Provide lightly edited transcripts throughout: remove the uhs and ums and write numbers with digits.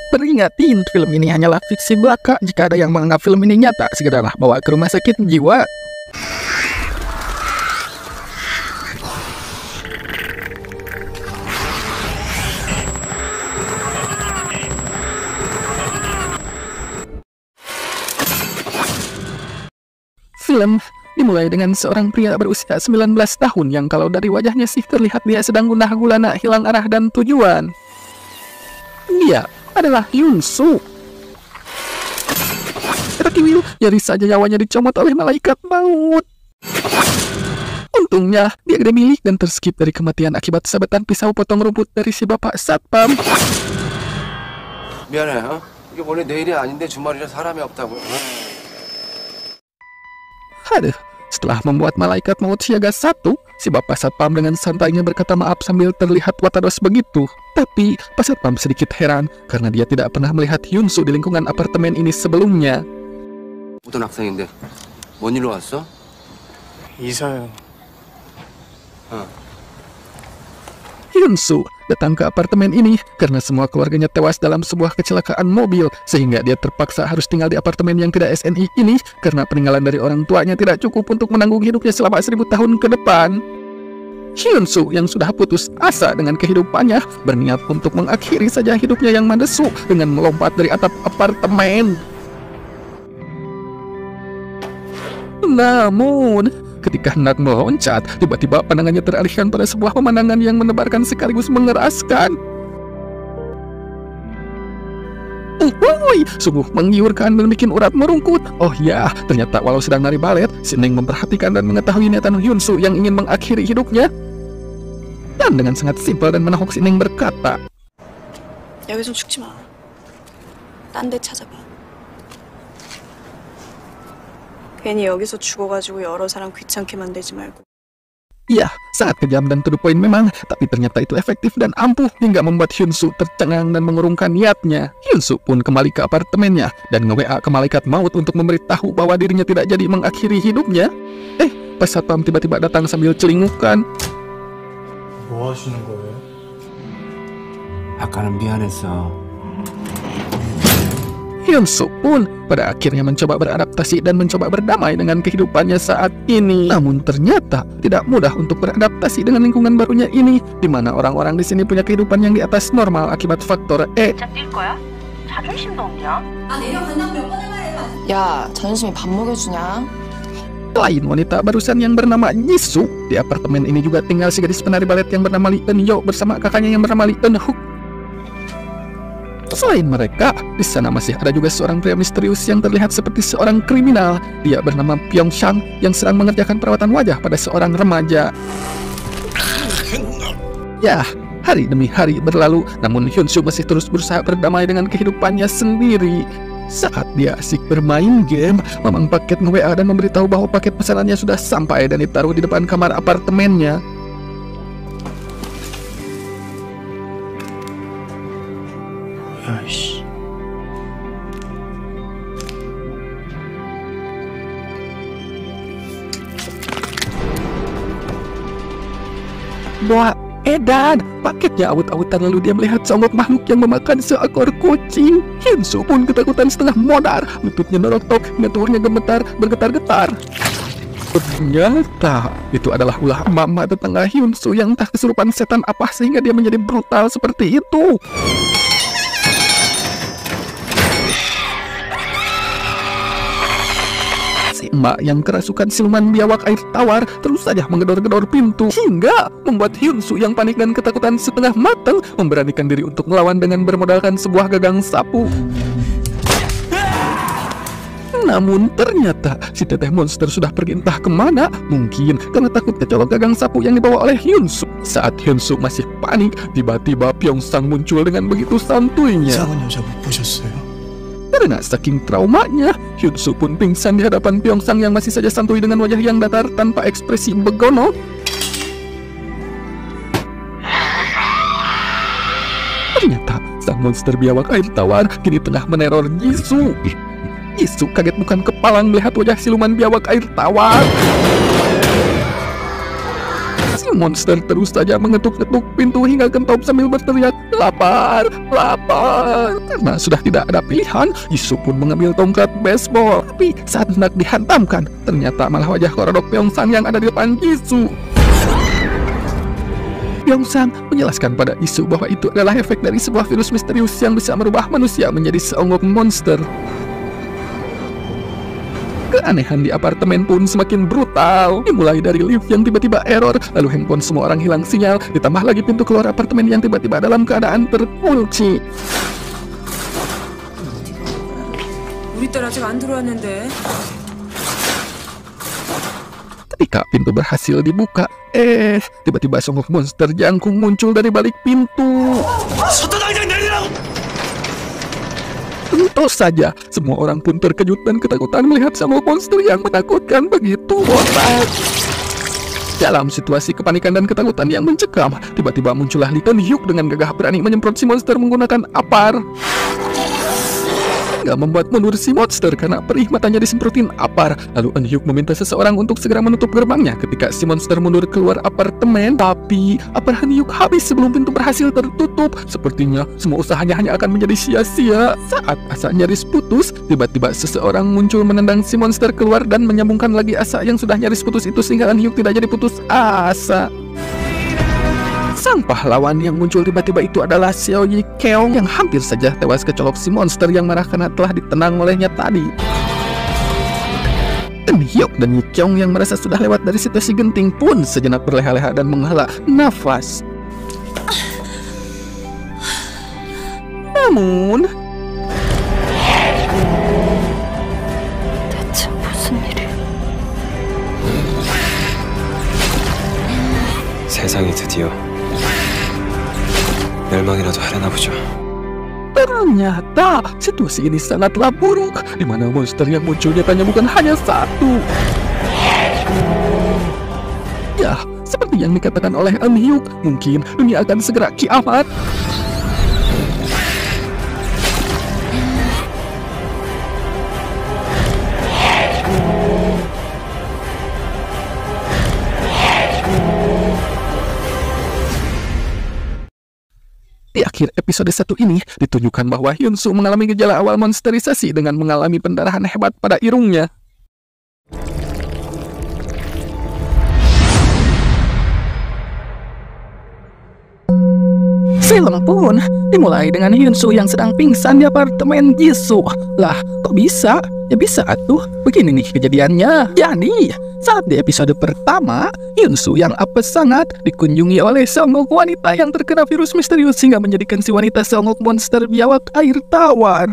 Peringatin, film ini hanyalah fiksi belaka. Jika ada yang menganggap film ini nyata, segeralah bawa ke rumah sakit jiwa. Film dimulai dengan seorang pria berusia 19 tahun yang kalau dari wajahnya sih terlihat dia sedang gundah gulana hilang arah dan tujuan. Dia adalah Hyun-soo. Terkiwil, nyaris saja nyawanya dicomot oleh malaikat maut. Untungnya, dia gede milik dan terskip dari kematian akibat sabetan pisau potong rumput dari si bapak satpam. 미안해, 이게 원래 내일이 아닌데 주말이라 사람이 없다고. Aduh, setelah membuat malaikat maut siaga 1, si bapak satpam dengan santainya berkata maaf sambil terlihat watados begitu. Tapi, Pak Satpam sedikit heran karena dia tidak pernah melihat Hyun-soo di lingkungan apartemen ini sebelumnya. 어떤 학생인데 뭔 일로 왔어? 이사요. Hyun-soo datang ke apartemen ini karena semua keluarganya tewas dalam sebuah kecelakaan mobil, sehingga dia terpaksa harus tinggal di apartemen yang tidak SNI ini karena peninggalan dari orang tuanya tidak cukup untuk menanggung hidupnya selama 1000 tahun ke depan. Hyun-soo yang sudah putus asa dengan kehidupannya berniat untuk mengakhiri saja hidupnya yang mendesu dengan melompat dari atap apartemen. Namun, ketika hendak meloncat, tiba-tiba pandangannya teralihkan pada sebuah pemandangan yang menebarkan sekaligus mengeraskan. Woi, sungguh menggiurkan dan bikin urat merungkut. Oh ya, ternyata walau sedang nari balet, si Neng memperhatikan dan mengetahui niatan Hyun-soo yang ingin mengakhiri hidupnya. Dan dengan sangat simpel dan menohok, si Neng berkata, 여기서 죽지 마. 딴 데 찾아봐. 괜히 여기서 죽어가지고 여러 사람 귀찮게 만들지 말고. ya, sangat kejam dan to the point memang, tapi ternyata itu efektif dan ampuh hingga membuat Hyun-soo tercengang dan mengurungkan niatnya. Hyun-soo pun kembali ke apartemennya dan nge-WA ke malaikat maut untuk memberitahu bahwa dirinya tidak jadi mengakhiri hidupnya. Pas satpam tiba-tiba datang sambil celingukan. 뭐 하시는 거예요? 아까는 미안했어. Hyun-soo pun pada akhirnya mencoba beradaptasi dan mencoba berdamai dengan kehidupannya saat ini. Namun ternyata tidak mudah untuk beradaptasi dengan lingkungan barunya ini, di mana orang-orang di sini punya kehidupan yang di atas normal akibat faktor 진짜 뛸 거야? 자존심도 없냐? 야, 자존심이 밥 먹여주냐? Selain wanita barusan yang bernama Jisoo, di apartemen ini juga tinggal si gadis penari balet yang bernama Lee Eun-yo bersama kakaknya yang bernama Lee Eun-hook. Selain mereka, di sana masih ada juga seorang pria misterius yang terlihat seperti seorang kriminal. Dia bernama Pyeong-sang yang sedang mengerjakan perawatan wajah pada seorang remaja. Ya, hari demi hari berlalu, namun Hyun-soo masih terus berusaha berdamai dengan kehidupannya sendiri. Saat dia asik bermain game, Mamang paket nge-WA dan memberitahu bahwa paket pesanannya sudah sampai dan ditaruh di depan kamar apartemennya. 야이씨. Wah, edan! Paketnya awut-awutan lalu dia melihat sosok makhluk yang memakan seekor kucing. Hyun-soo pun ketakutan setengah modar. Lututnya norotok, tubuhnya gemetar, bergetar-getar. Ternyata itu adalah ulah mama tetangga Hyun-soo yang entah kesurupan setan apa sehingga dia menjadi brutal seperti itu. Emak yang kerasukan siluman biawak air tawar terus saja menggedor-gedor pintu hingga membuat Hyun-soo yang panik dan ketakutan setengah matang memberanikan diri untuk melawan dengan bermodalkan sebuah gagang sapu. Namun ternyata si teteh monster sudah pergi entah kemana, mungkin karena takut kecolok gagang sapu yang dibawa oleh Hyun-soo. Saat Hyun-soo masih panik, tiba-tiba Pyeong-sang muncul dengan begitu santuinya. 이상한 여자 못 보셨어요? Karena saking traumanya, Hyun-soo pun pingsan di hadapan Pyeong-sang yang masih saja santuy dengan wajah yang datar tanpa ekspresi begono. Ternyata sang monster biawak air tawar kini tengah meneror Jisoo. Jisoo kaget bukan kepalang melihat wajah siluman biawak air tawar. Si monster terus saja mengetuk-ketuk pintu hingga gentop sambil berteriak, "Lapar, lapar!" Karena sudah tidak ada pilihan, Jisoo pun mengambil tongkat baseball. Tapi saat hendak dihantamkan, ternyata malah wajah korodok Pyeongsang yang ada di depan Jisoo. Pyeongsang menjelaskan pada Jisoo bahwa itu adalah efek dari sebuah virus misterius yang bisa merubah manusia menjadi seonggok monster. Keanehan di apartemen pun semakin brutal. Dimulai dari lift yang tiba-tiba error, lalu handphone semua orang hilang sinyal, ditambah lagi pintu keluar apartemen yang tiba-tiba dalam keadaan terkunci. 우리 딸 아직 안 들어왔는데. Ketika pintu berhasil dibuka, tiba-tiba seonggok monster jangkung muncul dari balik pintu. Tentu saja, semua orang pun terkejut dan ketakutan melihat seonggok monster yang menakutkan begitu botak. Dalam situasi kepanikan dan ketakutan yang mencekam, tiba-tiba muncullah Lee Eun-hyuk dengan gagah berani menyemprot si monster menggunakan apar. Hingga membuat mundur si monster karena perih matanya disemprotin apar. Lalu Eun-hyuk meminta seseorang untuk segera menutup gerbangnya ketika si monster mundur keluar apartemen. Tapi apar Eun-hyuk habis sebelum pintu berhasil tertutup. Sepertinya semua usahanya hanya akan menjadi sia-sia. Saat asa nyaris putus, tiba-tiba seseorang muncul menendang si monster keluar dan menyambungkan lagi asa yang sudah nyaris putus itu sehingga Eun-hyuk tidak jadi putus asa. Sang pahlawan yang muncul tiba-tiba itu adalah Seo Yi Keong yang hampir saja tewas kecolok si monster yang marah karena telah ditenang olehnya tadi. Eun-hyuk dan Yi Keong yang merasa sudah lewat dari situasi genting pun sejenak berleha-leha dan menghela nafas. Namun 대체 무슨 일이? 세상이 드디어 멸망이라도 하려나 보죠. ternyata situasi ini sangatlah buruk, di mana monster yang muncul nyatanya bukan hanya satu. Ya, seperti yang dikatakan oleh Eun-hyuk, mungkin dunia akan segera kiamat. Di akhir episode 1 ini ditunjukkan bahwa Hyun-soo mengalami gejala awal monsterisasi dengan mengalami pendarahan hebat pada irungnya. Film pun dimulai dengan Hyun-soo yang sedang pingsan di apartemen Jisoo. Lah, kok bisa? Ya bisa atuh. Begini nih kejadiannya. Jadi, saat di episode pertama, Hyun-soo yang apes sangat dikunjungi oleh seonggok wanita yang terkena virus misterius hingga menjadikan si wanita seonggok monster biawak air tawar.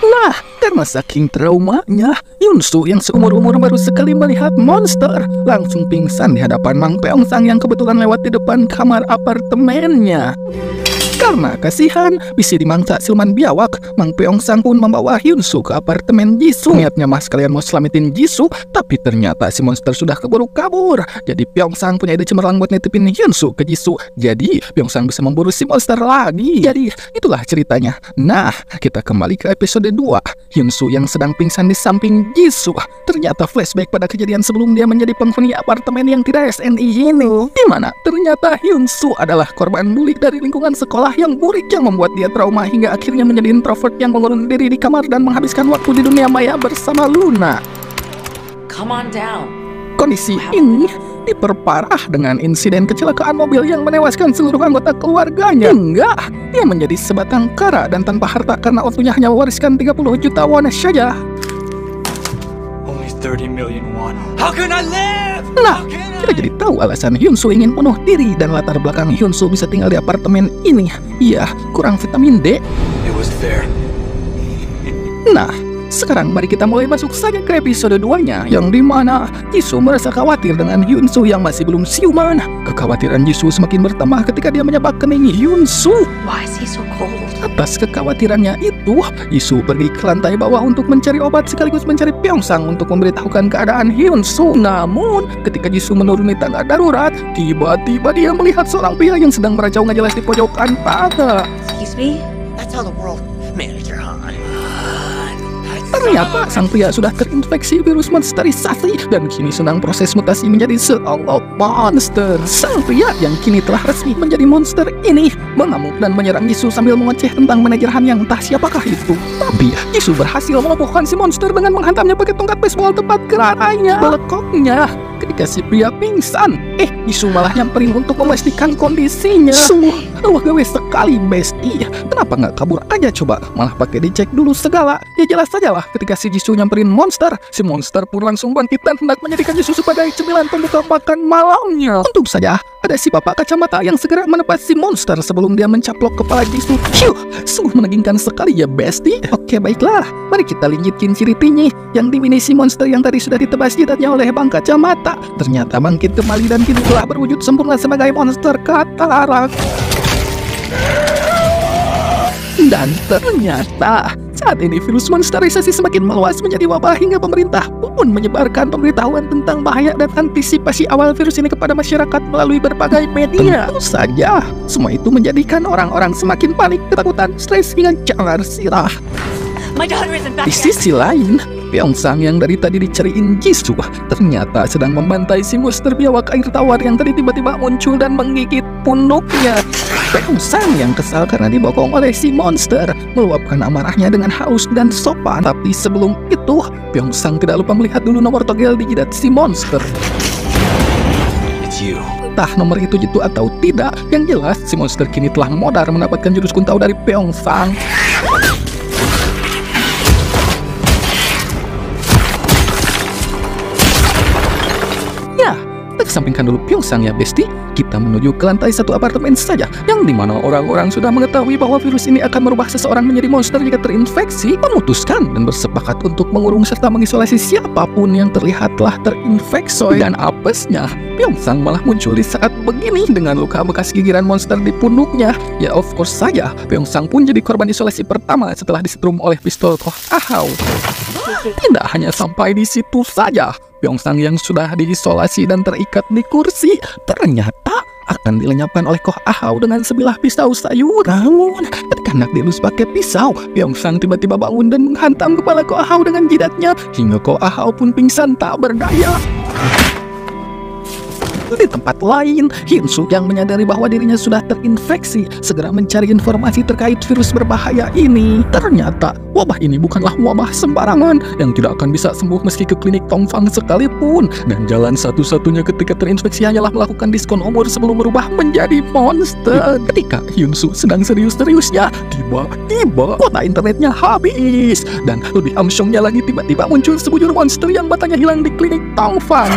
Lah, karena saking traumanya, Hyun-soo yang seumur-umur baru sekali melihat monster langsung pingsan di hadapan Mang Pyeongsang yang kebetulan lewat di depan kamar apartemennya. Karena kasihan, bisa dimangsa siluman biawak, Mang Pyeongsang pun membawa Hyun-soo ke apartemen Jisoo. Niatnya mah sekalian mau selamatin Jisoo, tapi ternyata si monster sudah keburu kabur. Jadi Pyeongsang punya ide cemerlang buat nitipin Hyun-soo ke Jisoo. Jadi Pyeongsang bisa memburu si monster lagi. Jadi itulah ceritanya. Nah, kita kembali ke episode 2. Hyun-soo yang sedang pingsan di samping Jisoo ternyata flashback pada kejadian sebelum dia menjadi penghuni apartemen yang tidak SNI ini. Dimana ternyata Hyun-soo adalah korban bully dari lingkungan sekolah yang buruk yang membuat dia trauma hingga akhirnya menjadi introvert yang mengurung diri di kamar dan menghabiskan waktu di dunia maya bersama Luna. Come on down. Kondisi ini diperparah dengan insiden kecelakaan mobil yang menewaskan seluruh anggota keluarganya. Hingga dia menjadi sebatang kara dan tanpa harta karena ortunya hanya mewariskan 30 juta won saja. Only 30 million won. How can I live? Nah, kita jadi tahu alasan Hyun-soo ingin bunuh diri dan latar belakang Hyun-soo bisa tinggal di apartemen ini. Iya, kurang vitamin D. It was fair. Nah, sekarang mari kita mulai masuk saja ke episode 2-nya, yang dimana Jisoo merasa khawatir dengan Hyun-soo yang masih belum siuman. Kekhawatiran Jisoo semakin bertambah ketika dia menyabak kening Hyun-soo. Why is he so cold? Atas kekhawatirannya itu, Jisoo pergi ke lantai bawah untuk mencari obat sekaligus mencari Pyeongsang untuk memberitahukan keadaan Hyun-soo. Namun, ketika Jisoo menuruni tangga darurat, tiba-tiba dia melihat seorang pria yang sedang meracau nggak jelas di pojokan tangga. Excuse me? That's how the world manager, hon. Ternyata sang pria sudah terinfeksi virus monsterisasi dan kini sedang proses mutasi menjadi seorang monster. Sang pria yang kini telah resmi menjadi monster ini mengamuk dan menyerang Jisoo sambil mengoceh tentang manajer Han yang entah siapakah itu. Tapi Jisoo berhasil melumpuhkan si monster dengan menghantamnya pakai tongkat baseball tepat ke raranya. Belekoknya ketika si pria pingsan, Jisoo malah nyamperin untuk memastikan kondisinya. Sungguh gawe sekali, Besti. Kenapa nggak kabur aja coba? Malah pakai dicek dulu segala. Ya jelas saja lah, ketika si Jisoo nyamperin monster, si monster pun langsung bangkit dan hendak menjadikan Jisoo sebagai cemilan pembuka makan malamnya. Untung saja ada si bapak kacamata yang segera menepas si monster sebelum dia mencaplok kepala Jisoo. Sungguh menegangkan sekali ya, Besti. Oke, baiklah. Mari kita linjitkan ciri tinya yang dimiliki si monster yang tadi sudah ditebas jidatnya oleh bang kacamata. Ternyata bangkit kembali dan kini telah berwujud sempurna sebagai monster katarak. Dan ternyata saat ini virus monsterisasi semakin meluas menjadi wabah hingga pemerintah pun menyebarkan pemberitahuan tentang bahaya dan antisipasi awal virus ini kepada masyarakat melalui berbagai media. Tentu saja, semua itu menjadikan orang-orang semakin panik, ketakutan, stres hingga calar sirah. Di sisi lain, Pyeongsang yang dari tadi dicariin Jisoo ternyata sedang membantai si monster biawak air tawar yang tadi tiba-tiba muncul dan menggigit punuknya. Pyeongsang yang kesal karena dibokong oleh si monster meluapkan amarahnya dengan haus dan sopan. Tapi sebelum itu, Pyeongsang tidak lupa melihat dulu nomor togel di jidat si monster. It's you. Entah nomor itu jitu atau tidak, yang jelas si monster kini telah modar mendapatkan jurus kuntau dari Pyeongsang. Kesampingkan dulu Pyeongsang ya, Besti. Kita menuju ke lantai 1 apartemen saja, yang dimana orang-orang sudah mengetahui bahwa virus ini akan merubah seseorang menjadi monster jika terinfeksi, memutuskan dan bersepakat untuk mengurung serta mengisolasi siapapun yang terlihat telah terinfeksi. Dan apesnya, Pyeongsang malah muncul di saat begini dengan luka bekas gigiran monster di punuknya. Ya of course saja, Pyeongsang pun jadi korban isolasi pertama setelah disetrum oleh pistol Koh Ahau. Tidak hanya sampai di situ saja, Pyeongsang yang sudah diisolasi dan terikat di kursi ternyata akan dilenyapkan oleh Koh Ahau dengan sebilah pisau sayur. Namun ketika hendak dielus pakai pisau, Pyeongsang tiba-tiba bangun dan menghantam kepala Koh Ahau dengan jidatnya hingga Koh Ahau pun pingsan tak berdaya. Di tempat lain, Hyun-soo yang menyadari bahwa dirinya sudah terinfeksi segera mencari informasi terkait virus berbahaya ini. Ternyata wabah ini bukanlah wabah sembarangan yang tidak akan bisa sembuh meski ke klinik Tongfang sekalipun. Dan jalan satu-satunya ketika terinfeksi hanyalah melakukan diskon umur sebelum berubah menjadi monster. Ketika Hyun-soo sedang serius-seriusnya, tiba-tiba kuota internetnya habis. Dan lebih amsyongnya lagi, tiba-tiba muncul sebujur monster yang batanya hilang di klinik Tongfang.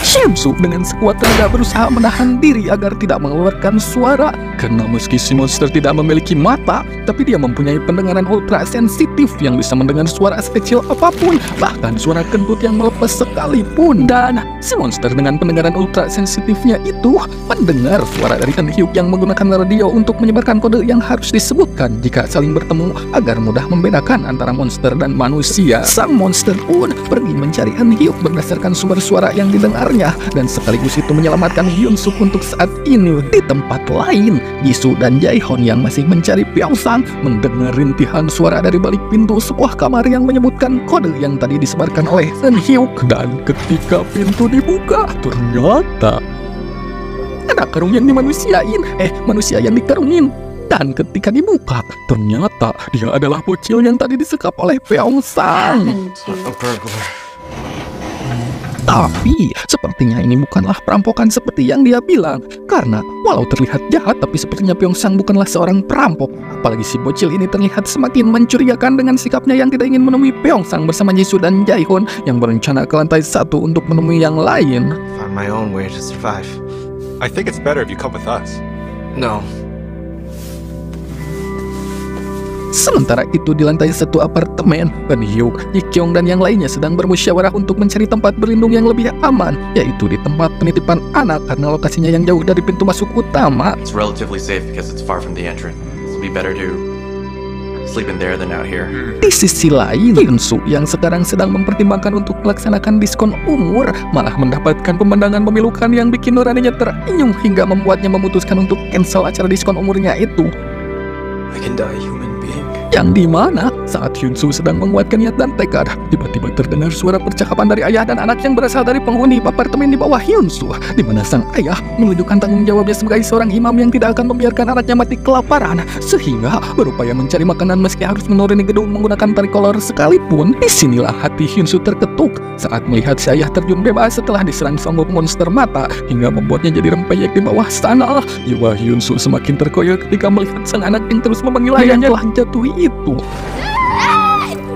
Hyun-soo dengan sekuat tenaga berusaha menahan diri agar tidak mengeluarkan suara, karena meski si monster tidak memiliki mata, tapi dia mempunyai pendengaran ultra sensitif yang bisa mendengar suara sekecil apapun, bahkan suara kentut yang melepas sekalipun. Dan si monster dengan pendengaran ultra sensitifnya itu mendengar suara dari Eun-hyuk yang menggunakan radio untuk menyebarkan kode yang harus disebutkan jika saling bertemu agar mudah membedakan antara monster dan manusia. Sang monster pun pergi mencari Eun-hyuk berdasarkan sumber suara yang didengarnya, dan sekaligus itu menyelamatkan Hyun-soo untuk saat ini. Di tempat lain, Jisoo dan Jae-hon yang masih mencari Pyeongsang mendengar rintihan suara dari balik pintu sebuah kamar yang menyebutkan kode yang tadi disebarkan oleh Eun-hyuk. Dan ketika pintu dibuka, ternyata ada karung yang dimanusiain, manusia yang dikarungin. Dan ketika dibuka, ternyata dia adalah bocil yang tadi disekap oleh Pyeongsang. Tapi sepertinya ini bukanlah perampokan seperti yang dia bilang, karena walau terlihat jahat, tapi sepertinya Pyeongsang bukanlah seorang perampok. Apalagi si bocil ini terlihat semakin mencurigakan dengan sikapnya yang tidak ingin menemui Pyeongsang bersama Jisoo dan Jae-hon yang berencana ke lantai 1 untuk menemui yang lain. Find my own way to survive. I think it's better if you come with us. No. Sementara itu di lantai 1 apartemen, Eun-hyuk, Ji-kyung dan yang lainnya sedang bermusyawarah untuk mencari tempat berlindung yang lebih aman, yaitu di tempat penitipan anak karena lokasinya yang jauh dari pintu masuk utama. It's relatively safe because it's far from the entrance. It'll be better to sleep in there than out here. Di sisi lain, Hyun-soo yang sekarang sedang mempertimbangkan untuk melaksanakan diskon umur malah mendapatkan pemandangan memilukan yang bikin nuraninya terenyuh hingga membuatnya memutuskan untuk cancel acara diskon umurnya itu. I can die human being. Yang dimana Saat Hyun-soo sedang menguatkan niat dan tekad, tiba-tiba terdengar suara percakapan dari ayah dan anak yang berasal dari penghuni apartemen di bawah Hyun-soo, di mana sang ayah menunjukkan tanggung jawabnya sebagai seorang imam yang tidak akan membiarkan anaknya mati kelaparan, sehingga berupaya mencari makanan meski harus menuruni gedung menggunakan tricolor sekalipun. Disinilah hati Hyun-soo terketuk saat melihat si ayah terjun bebas setelah diserang seonggok monster mata hingga membuatnya jadi rempeyek di bawah sana. Jiwa Hyun-soo semakin terkoyak ketika melihat sang anak yang terus memanggil ayahnya telah jatuh itu.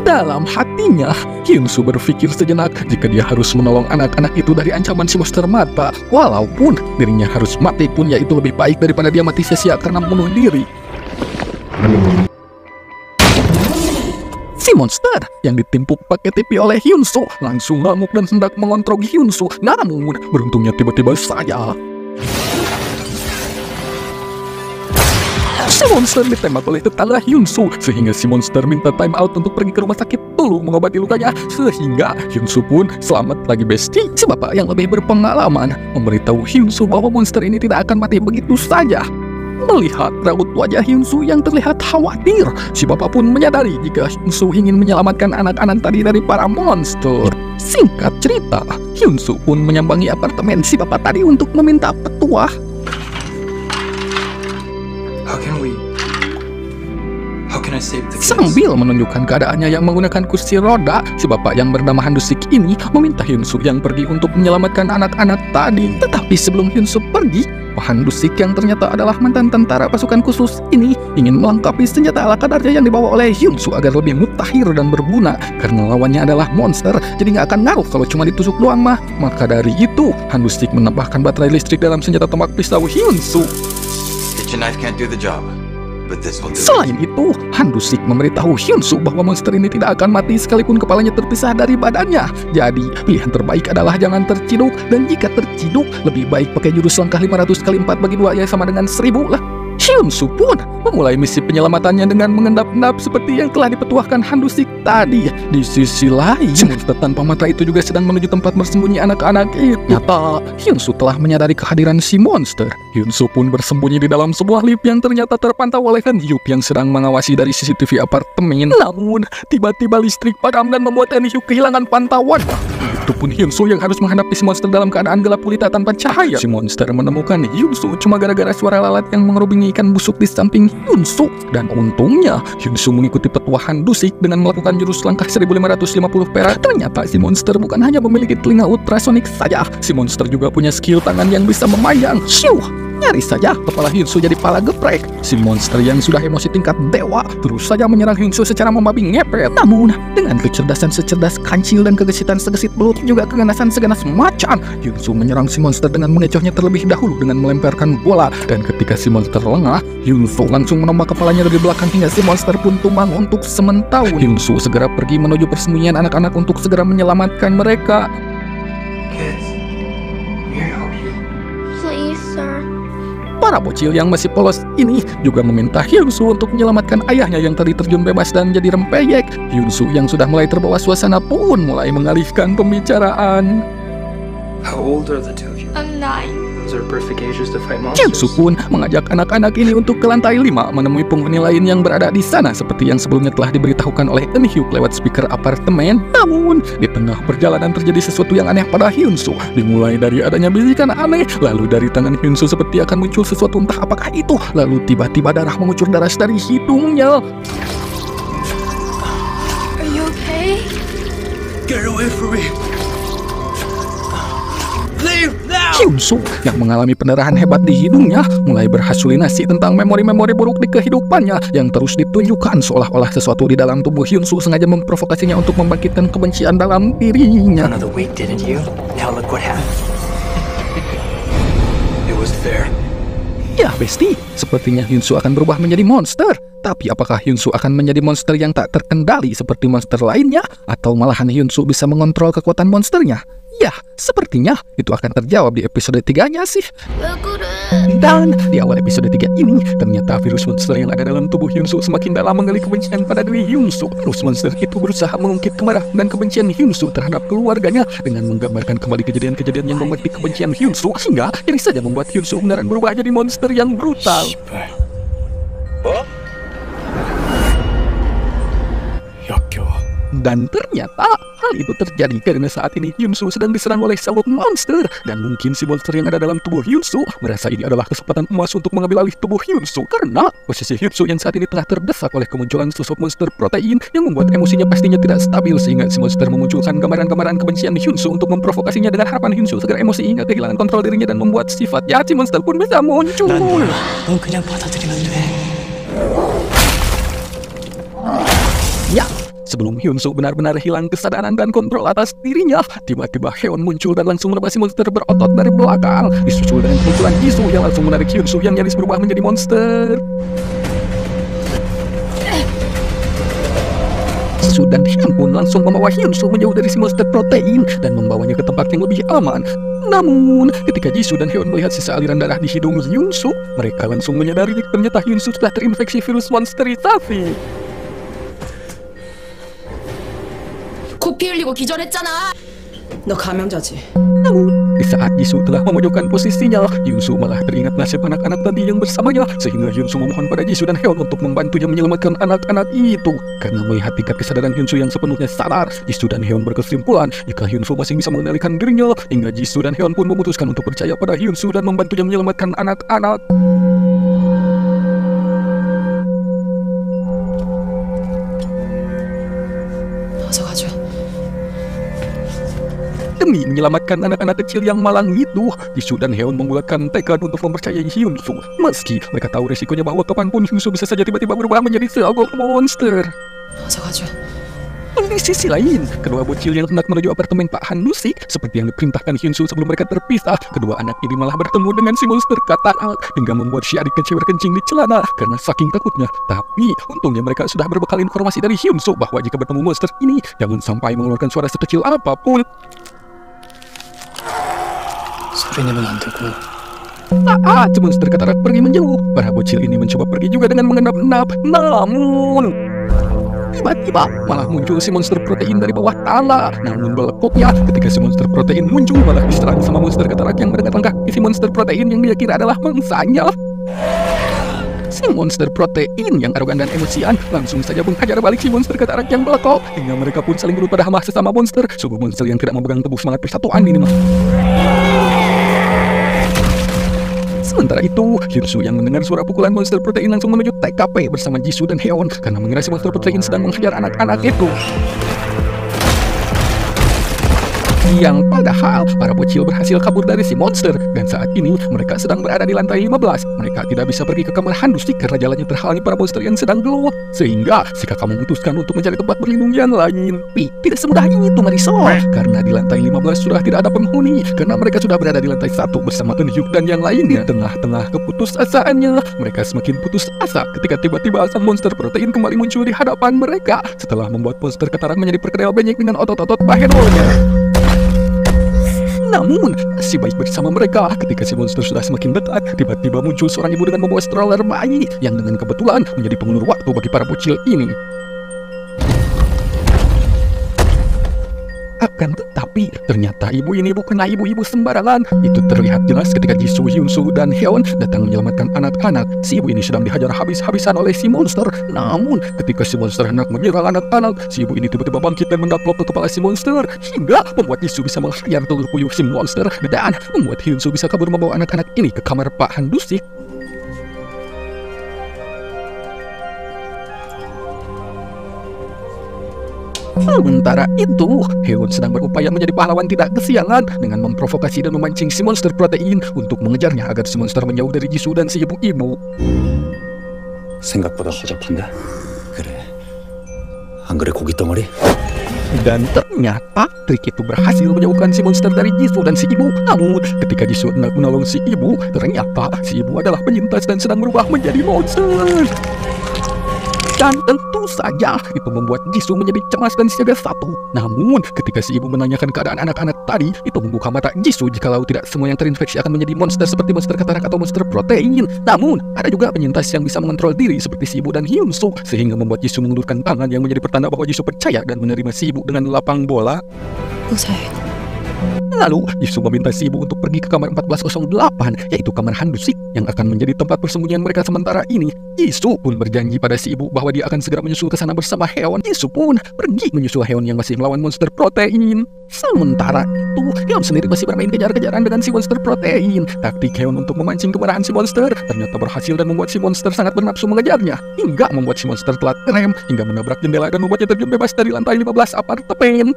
Dalam hatinya, Hyun-soo berpikir sejenak jika dia harus menolong anak-anak itu dari ancaman si monster mata. Walaupun dirinya harus mati pun, yaitu lebih baik daripada dia mati sia-sia karena membunuh diri. Si monster yang ditimpuk pakai tipi oleh Hyun-soo langsung ngamuk dan hendak mengontrol Hyun-soo. Namun, beruntungnya tiba-tiba saja si monster ditembak oleh tetangga Hyun-soo, sehingga si monster minta time out untuk pergi ke rumah sakit dulu mengobati lukanya, sehingga Hyun-soo pun selamat lagi bestie. Si bapak yang lebih berpengalaman memberitahu Hyun-soo bahwa monster ini tidak akan mati begitu saja. Melihat raut wajah Hyun-soo yang terlihat khawatir, si bapak pun menyadari jika Hyun-soo ingin menyelamatkan anak-anak tadi dari para monster. Singkat cerita, Hyun-soo pun menyambangi apartemen si bapak tadi untuk meminta petuah. How can I save the kids? Sambil menunjukkan keadaannya yang menggunakan kursi roda, si bapak yang bernama Han-sik ini meminta Hyun-soo yang pergi untuk menyelamatkan anak-anak tadi. Tetapi sebelum Hyun-soo pergi, Han-sik yang ternyata adalah mantan tentara pasukan khusus ini ingin melengkapi senjata ala kadarnya yang dibawa oleh Hyun-soo agar lebih mutakhir dan berguna. Karena lawannya adalah monster, jadi nggak akan ngaruh kalau cuma ditusuk doang mah. Maka dari itu, Han-sik menambahkan baterai listrik dalam senjata tombak pisau Hyun-soo. Kitchen knife can't do the job. Selain itu, Han-sik memberitahu Hyun-soo bahwa monster ini tidak akan mati sekalipun kepalanya terpisah dari badannya. Jadi, pilihan terbaik adalah jangan terciduk, dan jika terciduk, lebih baik pakai jurus langkah 500 kali 4 bagi 2 ya sama dengan 1000 lah. Hyun-soo pun memulai misi penyelamatannya dengan mengendap-endap seperti yang telah dipetuahkan Han-sik tadi. Di sisi lain, si monster tanpa mata itu juga sedang menuju tempat bersembunyi anak-anak itu. Nyata, Hyun-soo telah menyadari kehadiran si monster. Hyun-soo pun bersembunyi di dalam sebuah lift yang ternyata terpantau oleh Han Hyuk yang sedang mengawasi dari CCTV apartemen. Namun, tiba-tiba listrik padam dan membuat Han Hyuk kehilangan pantauan. Itu pun Hyun-soo yang harus menghadapi si monster dalam keadaan gelap gulita tanpa cahaya. Si monster menemukan Hyun-soo cuma gara-gara suara lalat yang mengerubungi ikan busuk di samping Hyun-soo. Dan untungnya, Hyun-soo mengikuti petuah Han-sik dengan melakukan jurus langkah 1550 perak. Ternyata si monster bukan hanya memiliki telinga ultrasonik saja, si monster juga punya skill tangan yang bisa memanjang. Syuh! Nyaris saja kepala Hyun-soo jadi pala geprek. Si monster yang sudah emosi tingkat dewa terus saja menyerang Hyun-soo secara membabi ngepet. Namun, dengan kecerdasan secerdas kancil dan kegesitan segesit belut juga keganasan seganas macan, Hyun-soo menyerang si monster dengan mengecohnya terlebih dahulu dengan melemparkan bola. Dan ketika si monster lengah, Hyun-soo langsung menombak kepalanya dari belakang hingga si monster pun tumbang untuk sementara. Hyun-soo segera pergi menuju persembunyian anak-anak untuk segera menyelamatkan mereka. Kids, may I help you? Please, sir. Para bocil yang masih polos ini juga meminta Hyun-soo untuk menyelamatkan ayahnya yang tadi terjun bebas dan jadi rempeyek. Hyun-soo yang sudah mulai terbawa suasana pun mulai mengalihkan pembicaraan. How old are the two of you? I'm 9. Those are perfect ages to fight Hyun-soo monsters. pun mengajak anak-anak ini untuk ke lantai 5 menemui penghuni lain yang berada di sana seperti yang sebelumnya telah diberitahukan oleh Han Hyuk lewat speaker apartemen. Namun, di tengah perjalanan terjadi sesuatu yang aneh pada Hyun-soo. Dimulai dari adanya bisikan aneh, lalu dari tangan Hyun-soo seperti akan muncul sesuatu entah apakah itu, lalu tiba-tiba darah mengucur deras dari hidungnya. Are you okay? Get away from me! Leave now! Hyun-soo yang mengalami pendarahan hebat di hidungnya mulai berhalusinasi tentang memori-memori buruk di kehidupannya yang terus ditunjukkan seolah-olah sesuatu di dalam tubuh Hyun-soo sengaja memprovokasinya untuk membangkitkan kebencian dalam dirinya. Another week, didn't you? Now look what happened. It was fair. Ya, bestie, sepertinya Hyun-soo akan berubah menjadi monster. Tapi apakah Hyun-soo akan menjadi monster yang tak terkendali seperti monster lainnya? Atau malahan Hyun-soo bisa mengontrol kekuatan monsternya? Ya, sepertinya itu akan terjawab di episode 3-nya sih. Dan di awal episode 3 ini, ternyata virus monster yang ada dalam tubuh Hyun-soo semakin dalam menggali kebencian pada diri Hyun-soo. Virus monster itu berusaha mengungkit kemarahan dan kebencian Hyun-soo terhadap keluarganya dengan menggambarkan kembali kejadian-kejadian yang memetik kebencian Hyun-soo hingga nyaris saja membuat Hyun-soo benar berubah jadi monster yang brutal. Dan ternyata hal itu terjadi karena saat ini Hyunsu sedang diserang oleh sebuah monster. Dan mungkin si monster yang ada dalam tubuh Hyunsu merasa ini adalah kesempatan emas untuk mengambil alih tubuh Hyunsu. Karena posisi Hyunsu yang saat ini telah terdesak oleh kemunculan sosok monster protein yang membuat emosinya pastinya tidak stabil. Sehingga si monster memunculkan gambaran-gambaran kebencian Hyunsu untuk memprovokasinya dengan harapan Hyunsu segera emosi hingga kehilangan kontrol dirinya dan membuat sifat jahat si monster pun bisa muncul. 넌 그냥 받아들이면 돼. Ya, sebelum Hyunsu benar-benar hilang kesadaran dan kontrol atas dirinya, tiba-tiba Heon muncul dan langsung menebasi monster berotot dari belakang. Disusul dengan kemunculan Jisoo yang langsung menarik Hyunsu yang nyaris berubah menjadi monster. Jisoo dan Hyun pun langsung membawa Hyunsu menjauh dari si monster protein dan membawanya ke tempat yang lebih aman. Namun, ketika Jisoo dan Hyun melihat sisa aliran darah di hidung Hyunsu, mereka langsung menyadari ternyata Hyunsu sudah terinfeksi virus monsterisasi. 코 피 흘리고 기절했잖아. 너 감염자지? Namun, di saat Jisoo telah memojokkan posisinya, Hyunsu malah teringat nasib anak-anak tadi yang bersamanya, sehingga Hyunsu memohon pada Jisoo dan Heon untuk membantunya menyelamatkan anak-anak itu. Karena melihat tingkat kesadaran Hyunsu yang sepenuhnya sadar, Jisoo dan Heon berkesimpulan jika Hyunsu masih bisa mengendalikan dirinya, hingga Jisoo dan Heon pun memutuskan untuk percaya pada Hyunsu dan membantunya menyelamatkan anak-anak. 어서 가죠. Demi menyelamatkan anak-anak kecil yang malang itu, Jisoo dan Heon membulatkan tekad untuk mempercayai Hyunsu. Meski mereka tahu resikonya bahwa kapanpun Hyunsu bisa saja tiba-tiba berubah menjadi sebuah monster. 어서 가죠. Di sisi lain, kedua bocil yang hendak menuju apartemen Pak Han Nusik, seperti yang diperintahkan Hyunsu sebelum mereka terpisah, kedua anak ini malah bertemu dengan si monster katarak hingga membuat si adik kecil berkencing di celana karena saking takutnya. Tapi untungnya mereka sudah berbekal informasi dari Hyunsu bahwa jika bertemu monster ini, jangan sampai mengeluarkan suara sekecil apapun. 소리 내면 안 되고. Saat monster katarak pergi menjauh, para bocil ini mencoba pergi juga dengan mengendap-endap. Namun tiba-tiba malah muncul si monster protein dari bawah tanah. Namun belekoknya ketika si monster protein muncul malah diserang sama monster katarak yang mendekat langkah si monster protein yang dia kira adalah mangsanya. Si monster protein yang arogan dan emosian langsung saja menghajar balik si monster katarak yang belekok hingga mereka pun saling berubah hamah sesama monster. Sungguh monster yang tidak memegang teguh semangat persatuan ini. Sementara itu, Hyunsu yang mendengar suara pukulan monster protein langsung menuju TKP bersama Jisoo dan Heon karena mengira si monster protein sedang menghajar anak-anak itu. Yang padahal para bocil berhasil kabur dari si monster dan saat ini mereka sedang berada di lantai 15. Mereka tidak bisa pergi ke kamar Han Nusik karena jalannya terhalangi para monster yang sedang glow. Sehingga si kakak memutuskan untuk mencari tempat berlindung yang lain. Tapi tidak semudah itu Marisol, karena di lantai 15 sudah tidak ada penghuni karena mereka sudah berada di lantai 1 bersama Eun Hyuk dan yang lainnya. Tengah-tengah keputusasaannya, mereka semakin putus asa ketika tiba-tiba sang monster protein kembali muncul di hadapan mereka setelah membuat monster katarak menjadi perkedel banyak dengan otot-otot bahenolnya. Namun, si baik bersama mereka ketika si monster sudah semakin dekat, tiba-tiba muncul seorang ibu dengan membawa stroller bayi yang dengan kebetulan menjadi pengulur waktu bagi para bocil ini. Akan tetapi, ternyata ibu ini bukanlah ibu-ibu sembarangan. Itu terlihat jelas ketika Jisoo, Hyunsu, dan Heon datang menyelamatkan anak-anak. Si ibu ini sedang dihajar habis-habisan oleh si monster. Namun, ketika si monster hendak menyerang anak-anak, si ibu ini tiba-tiba bangkit dan mendaplok ke kepala si monster hingga membuat Jisoo bisa menghayar telur puyuh si monster dan membuat Hyunsu bisa kabur membawa anak-anak ini ke kamar Pak Han Nusik. Sementara itu, Heon sedang berupaya menjadi pahlawan tidak kesiangan dengan memprovokasi dan memancing si monster protein untuk mengejarnya agar si monster menjauh dari Jisoo dan si ibu-ibu. 생각보다 허접한데? 그래. 안 그래 고깃덩어리? Dan ternyata trik itu berhasil menjauhkan si monster dari Jisoo dan si ibu. Namun ketika Jisoo hendak menolong si ibu, ternyata si ibu adalah penyintas dan sedang berubah menjadi monster. Dan tentu saja itu membuat Jisoo menjadi cemas dan siaga satu. Namun ketika si ibu menanyakan keadaan anak-anak tadi, itu membuka mata Jisoo jikalau tidak semua yang terinfeksi akan menjadi monster seperti monster katarak atau monster protein. Namun ada juga penyintas yang bisa mengontrol diri seperti si ibu dan Hyunsu, sehingga membuat Jisoo mengulurkan tangan yang menjadi pertanda bahwa Jisoo percaya dan menerima si ibu dengan lapang bola. 무사해. Lalu, Jisoo meminta si ibu untuk pergi ke kamar 1408, yaitu kamar Han Du-sik yang akan menjadi tempat persembunyian mereka sementara ini. Jisoo pun berjanji pada si ibu bahwa dia akan segera menyusul ke sana bersama Haewon. Jisoo pun pergi menyusul Haewon yang masih melawan monster protein. Sementara itu, Haewon sendiri masih bermain kejar-kejaran dengan si monster protein. Taktik Haewon untuk memancing kemarahan si monster ternyata berhasil dan membuat si monster sangat bernafsu mengejarnya, hingga membuat si monster telat rem hingga menabrak jendela dan membuatnya terjun bebas dari lantai 15 apartemen.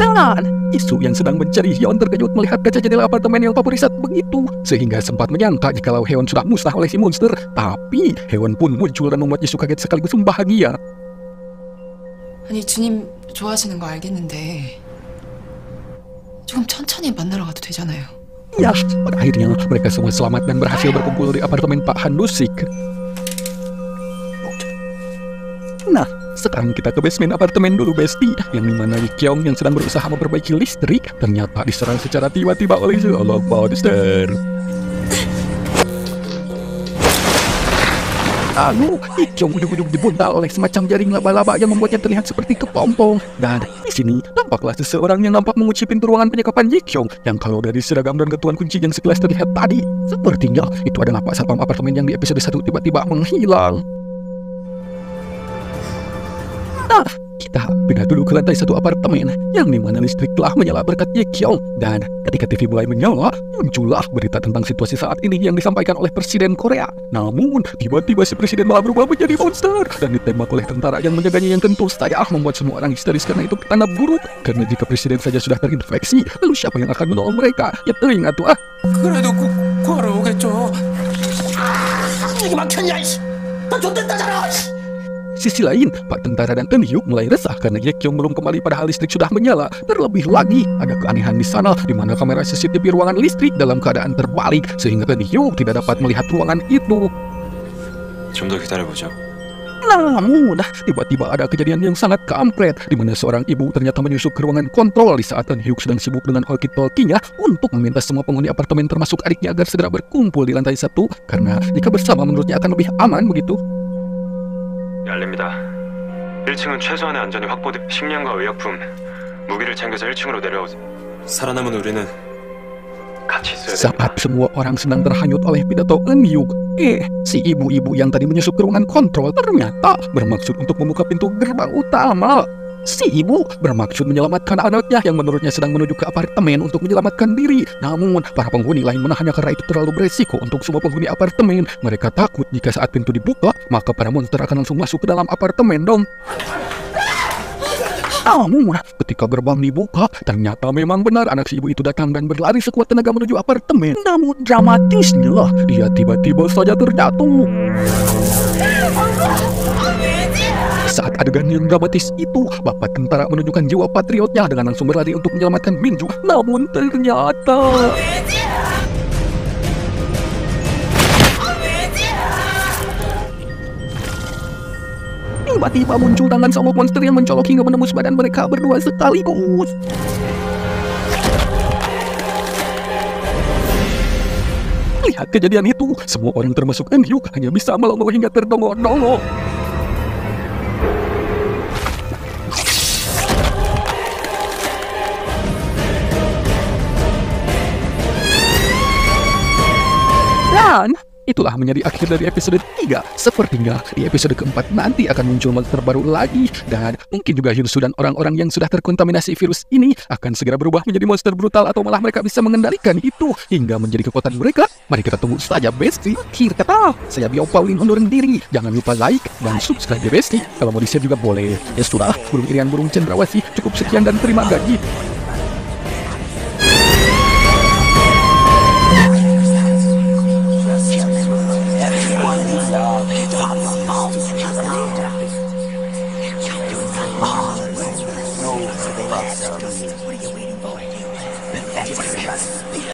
Dan Jisoo yang sedang mencari Haewon terkejut melihat kaca jendela apartemen yang vaporisat begitu, sehingga sempat menyangka jikalau Haewon sudah musnah oleh si monster. Tapi Haewon pun muncul dan membuat Jisoo kaget sekaligus bahagia. 아니 주님 좋아하시는 거 알겠는데 조금 천천히 만나러 가도 되잖아요. Ya, pada akhirnya mereka semua selamat dan berhasil berkumpul di apartemen Pak Han Du-sik. Nah, sekarang kita ke basement apartemen dulu, Besti, yang dimana Lee Kyung yang sedang berusaha memperbaiki listrik ternyata diserang secara tiba-tiba oleh seorang monster. Lalu, Lee Kyung ujung-ujung dibuntal oleh semacam jaring laba-laba yang membuatnya terlihat seperti kepompong. Dan di sini tampaklah seseorang yang nampak mengunci pintu ruangan penyekapan Lee Kyung, yang kalau dari seragam dan ketuan kunci yang sekilas terlihat tadi, sepertinya itu adalah Pak Satpam apartemen yang di episode 1 tiba-tiba menghilang. Nah, kita pindah dulu ke lantai 1 apartemen yang dimana listrik telah menyala berkat Ye Kyung. Dan ketika TV mulai menyala, muncullah berita tentang situasi saat ini yang disampaikan oleh Presiden Korea. Namun, tiba-tiba si Presiden malah berubah menjadi monster dan ditembak oleh tentara yang menjaganya, yang tentu saja membuat semua orang histeris karena itu bertanda buruk. Karena jika Presiden saja sudah terinfeksi, lalu siapa yang akan menolong mereka? Ya teringat tuh 그래도 구하러 오겠죠. 이게 막혔냐 이씨. 나 좆된다잖아. Sisi lain, Pak Tentara dan Eun Hyuk mulai resah karena Ye Kyung belum kembali padahal listrik sudah menyala. Terlebih lagi, ada keanehan di sana di mana kamera CCTV ruangan listrik dalam keadaan terbalik sehingga Eun Hyuk tidak dapat melihat ruangan itu. 좀 더 기다려보죠. Namun, tiba-tiba ada kejadian yang sangat kampret di mana seorang ibu ternyata menyusup ke ruangan kontrol di saat Eun Hyuk sedang sibuk dengan walkie-talkie-nya untuk meminta semua penghuni apartemen termasuk adiknya agar segera berkumpul di lantai 1 karena jika bersama menurutnya akan lebih aman begitu. 알립니다. 1층은 최소한의 안전이 확보돼 식량과 의약품, 무기를 챙겨서 1층으로 내려오세요. 살아남은 우리는 같이 있어야 됩니다. Saat semua orang sedang terhanyut oleh pidato Eun Hyuk, si ibu-ibu yang tadi menyusup ke ruangan kontrol ternyata bermaksud untuk membuka pintu gerbang utama. Si ibu bermaksud menyelamatkan anaknya yang menurutnya sedang menuju ke apartemen untuk menyelamatkan diri. Namun, para penghuni lain menahannya karena itu terlalu beresiko untuk semua penghuni apartemen. Mereka takut jika saat pintu dibuka, maka para monster akan langsung masuk ke dalam apartemen dong. Namun, ketika gerbang dibuka, ternyata memang benar anak si ibu itu datang dan berlari sekuat tenaga menuju apartemen. Namun, dramatisnya, dia tiba-tiba saja terjatuh. Saat adegan yang dramatis itu, Bapak Tentara menunjukkan jiwa patriotnya dengan langsung berlari untuk menyelamatkan Minju. Namun ternyata... tiba-tiba muncul tangan sama monster yang mencolok hingga menembus badan mereka berdua sekaligus. Lihat kejadian itu, semua orang termasuk Eun Hyuk hanya bisa melongo hingga terdongok-dongok. Dan itulah menjadi akhir dari episode 3. Sepertinya di episode keempat nanti akan muncul monster baru lagi. Dan mungkin juga Hyunsu dan orang-orang yang sudah terkontaminasi virus ini akan segera berubah menjadi monster brutal atau malah mereka bisa mengendalikan itu hingga menjadi kekuatan mereka. Mari kita tunggu saja, Besti. Akhir kata, saya Bio Pauline undur diri. Jangan lupa like dan subscribe ya, Besti. Kalau mau di-share juga boleh. Ya sudah, burung irian burung cendrawasih. Cukup sekian dan terima gaji.